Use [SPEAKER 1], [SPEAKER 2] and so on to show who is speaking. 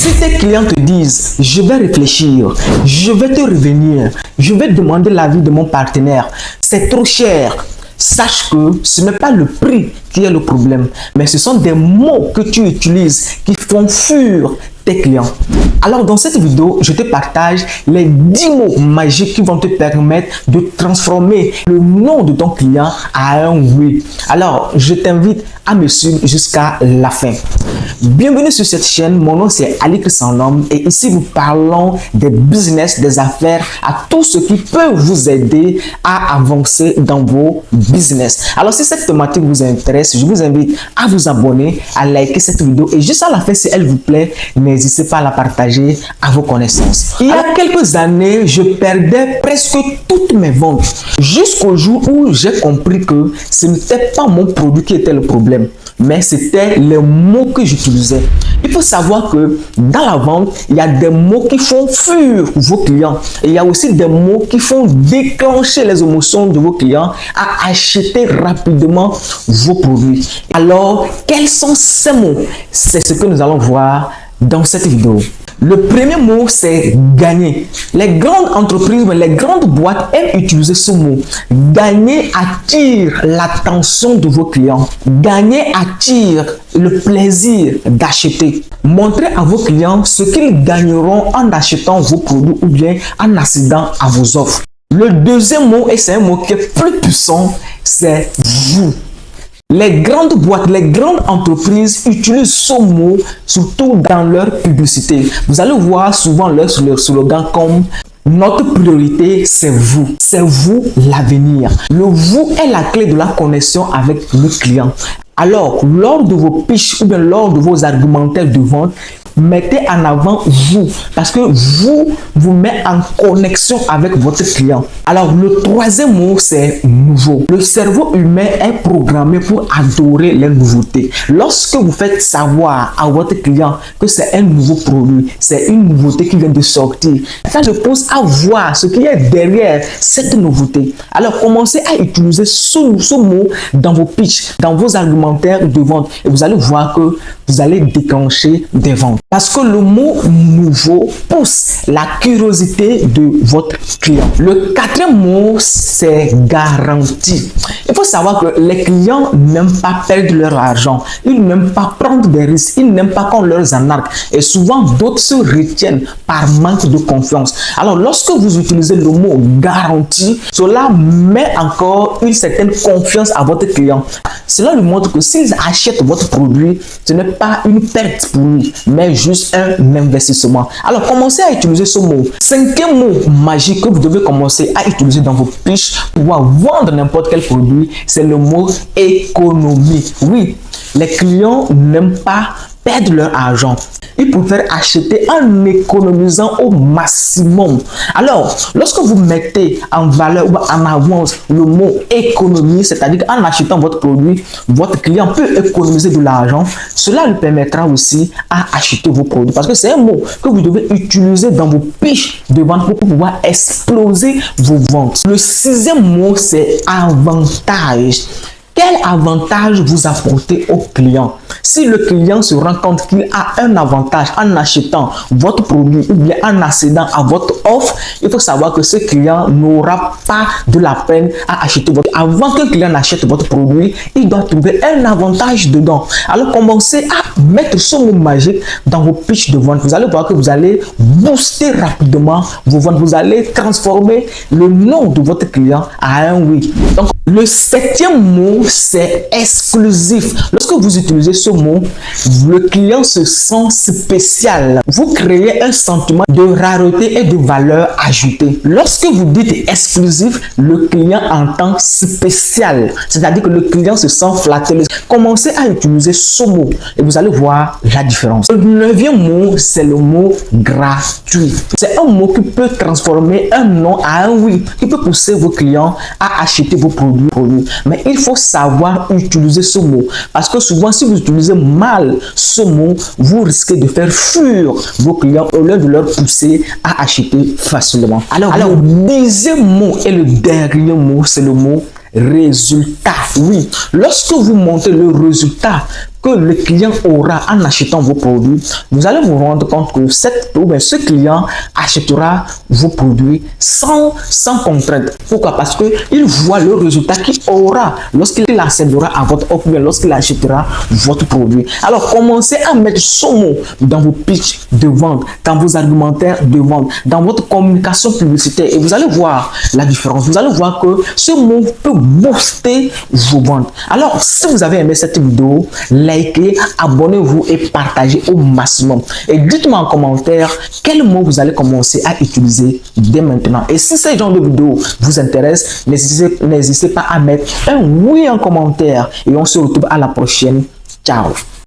[SPEAKER 1] Si tes clients te disent, je vais réfléchir, je vais te revenir, je vais demander l'avis de mon partenaire, c'est trop cher, sache que ce n'est pas le prix qui est le problème, mais ce sont des mots que tu utilises qui font fuir tes clients. Alors dans cette vidéo, je te partage les 10 mots magiques qui vont te permettre de transformer le nom de ton client à un oui. Alors je t'invite à me suivre jusqu'à la fin. Bienvenue sur cette chaîne, mon nom c'est Ali Christ-Sanom et ici nous parlons des business, des affaires, à tout ce qui peut vous aider à avancer dans vos business. Alors si cette thématique vous intéresse, je vous invite à vous abonner, à liker cette vidéo et juste à la fin si elle vous plaît, n'hésitez pas à la partager à vos connaissances. Il y a quelques années, je perdais presque toutes mes ventes jusqu'au jour où j'ai compris que ce n'était pas mon produit qui était le problème, mais c'était les mots que j'utilisais. Il faut savoir que dans la vente, il y a des mots qui font fuir vos clients et il y a aussi des mots qui font déclencher les émotions de vos clients à acheter rapidement vos produits. Alors, quels sont ces mots? C'est ce que nous allons voir dans cette vidéo. Le premier mot, c'est gagner. Les grandes entreprises, les grandes boîtes aiment utiliser ce mot. Gagner attire l'attention de vos clients. Gagner attire le plaisir d'acheter. Montrez à vos clients ce qu'ils gagneront en achetant vos produits ou bien en accédant à vos offres. Le deuxième mot, et c'est un mot qui est plus puissant, c'est vous. Les grandes boîtes, les grandes entreprises utilisent ce mot surtout dans leur publicité. Vous allez voir souvent leur slogan comme « Notre priorité, c'est vous l'avenir ». Le vous est la clé de la connexion avec le client. Alors, lors de vos pitchs ou bien lors de vos argumentaires de vente, mettez en avant vous parce que vous met en connexion avec votre client. Alors le troisième mot, c'est nouveau. Le cerveau humain est programmé pour adorer les nouveautés. Lorsque vous faites savoir à votre client que c'est un nouveau produit, c'est une nouveauté qui vient de sortir, ça se pose à voir ce qui est derrière cette nouveauté. Alors commencez à utiliser ce mot dans vos pitchs, dans vos argumentaires de vente et vous allez voir que vous allez déclencher des ventes. Parce que le mot nouveau pousse la curiosité de votre client. Le quatrième mot, c'est garantie. Il faut savoir que les clients n'aiment pas perdre leur argent. Ils n'aiment pas prendre des risques. Ils n'aiment pas qu'on leur en arque. Et souvent, d'autres se retiennent par manque de confiance. Alors, lorsque vous utilisez le mot garantie, cela met encore une certaine confiance à votre client. Cela lui montre que s'ils achètent votre produit, ce n'est pas une perte pour lui, mais juste un investissement. Alors, commencez à utiliser ce mot. Cinquième mot magique que vous devez commencer à utiliser dans vos pitchs pour pouvoir vendre n'importe quel produit, c'est le mot économie. Oui, les clients n'aiment pas perdre leur argent. Ils préfèrent acheter en économisant au maximum. Alors, lorsque vous mettez en valeur ou en avance le mot économie, c'est-à-dire qu'en achetant votre produit, votre client peut économiser de l'argent, cela lui permettra aussi à acheter vos produits. Parce que c'est un mot que vous devez utiliser dans vos pitchs de vente pour pouvoir exploser vos ventes. Le sixième mot, c'est avantage. Quel avantage vous apportez au client? Si le client se rend compte qu'il a un avantage en achetant votre produit ou bien en accédant à votre offre, il faut savoir que ce client n'aura pas de la peine à acheter votre. Avant qu'un client n'achète votre produit, il doit trouver un avantage dedans. Alors commencez à mettre ce mot magique dans vos pitchs de vente. Vous allez voir que vous allez booster rapidement vos ventes. Vous allez transformer le nom de votre client à un oui. Donc, le septième mot, c'est exclusif. Lorsque vous utilisez ce mot, le client se sent spécial. Vous créez un sentiment de rareté et de valeur ajoutée. Lorsque vous dites exclusif, le client entend spécial. C'est-à-dire que le client se sent flatté. Commencez à utiliser ce mot et vous allez voir la différence. Le neuvième mot, c'est le mot gratuit. C'est un mot qui peut transformer un non à un oui, qui peut pousser vos clients à acheter vos produits. Mais il faut savoir utiliser ce mot parce que souvent si vous utilisez mal ce mot, vous risquez de faire fuir vos clients au lieu de leur pousser à acheter facilement. Alors le deuxième mot et le dernier mot, c'est le mot résultat. Oui, lorsque vous montez le résultat que le client aura en achetant vos produits, vous allez vous rendre compte que ce client achètera vos produits sans contrainte. Pourquoi? Parce qu'il voit le résultat qu'il aura lorsqu'il accédera à votre offre, lorsqu'il achètera votre produit. Alors, commencez à mettre ce mot dans vos pitchs de vente, dans vos argumentaires de vente, dans votre communication publicitaire et vous allez voir la différence. Vous allez voir que ce mot peut booster vos ventes. Alors, si vous avez aimé cette vidéo, likez, abonnez-vous et partagez au maximum. Et dites-moi en commentaire quel mot vous allez commencer à utiliser dès maintenant. Et si ce genre de vidéo vous intéresse, n'hésitez pas à mettre un oui en commentaire. Et on se retrouve à la prochaine. Ciao.